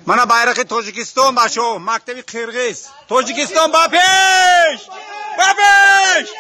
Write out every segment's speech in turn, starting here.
Mana bayraqi Tojikiston başo, maktabi Qirg'iz. Tojikiston bapesh! Bapesh!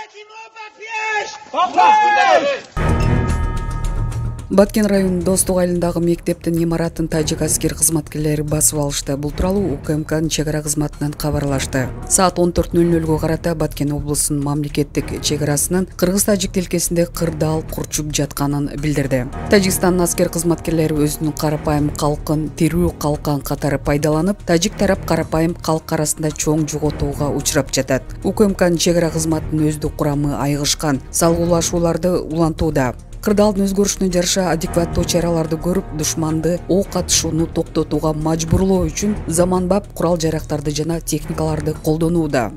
Баткен районунун Достук айылындагы мектептин имаратын тажик аскер кызматкерлери басып алышты. Бул тууралуу УКМКнын чек ара кызматынан кабарлашты. Саат 14:00 карата Баткен облусунун мамлекеттик чек арасынын кыргыз-тажик тилкесинде кырдаал курчуп жатканын билдирди. Тажикстандын аскер кызматкерлери өзүнүн карапайым калкын тирүү калкан катары пайдаланып, тажик тарап карапайым калк арасында чоң жоготууга учурап жатат. УКМКнын чек ара кызматынын өздүк курамы айыгышкан, салгылашууларды улантууда. Кырдаалдын өзгөрүшүнө жараша адекваттуу чараларды көрүп, душманды ок атышууну токтотууга мажбурлоо үчүн заманбап курал-жарактарды жана техникаларды колдонууда.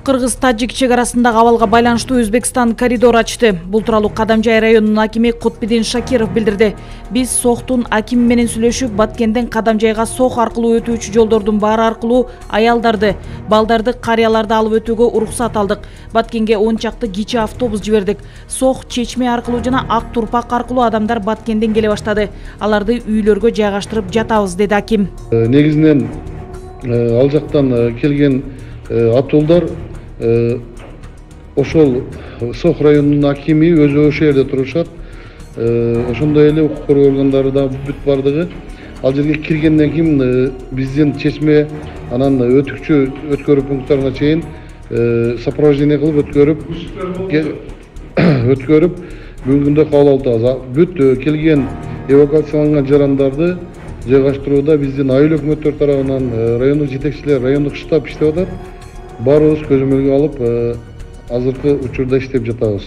Кыргыз-тажик чек арасындагы абалга байланыштуу Өзбекстан коридор ачты. Бул тууралуу Кадамжай районунун акими Кутбидин Шакиров билдирди. Биз Соктун акими менен сүйлөшүп, Баткенден Кадамжайга Сох аркылуу өтүүчү жолдордун баары аркылуу аялдарды, балдарды, карыяларды алып өтүүгө уруксат алдык. Баткенге 10 чакты кичи автобус жибердик. Сох, Чечме аркылуу жана Ак Турпак аркылуу адамдар Баткенден келе баштады. Аларды үйлөргө жайгаштырып жатабыз, деди аким. Негизинен ал жактан келген атуулдар ошол Сох районунун акими өзү ошол жерде турушат. Ошондой эле укук коргоо органдары да бүт бардыгы. Ал жерге киргенден кийин биздин Чечме анан өткөрүү пункттарына чейин сопровождение кылып өткөрүп бүгүнкү күндө кабыл алып атабыз. Бүт келген эвакуацияланган жарандарды жайгаштырууда биздин айыл өкмөттөр тарабынан райондук жетекчилер, райондук штаб иштеп атат. Баарыбыз көзөмөлгө алып, азыркы учурда иштеп жатабыз.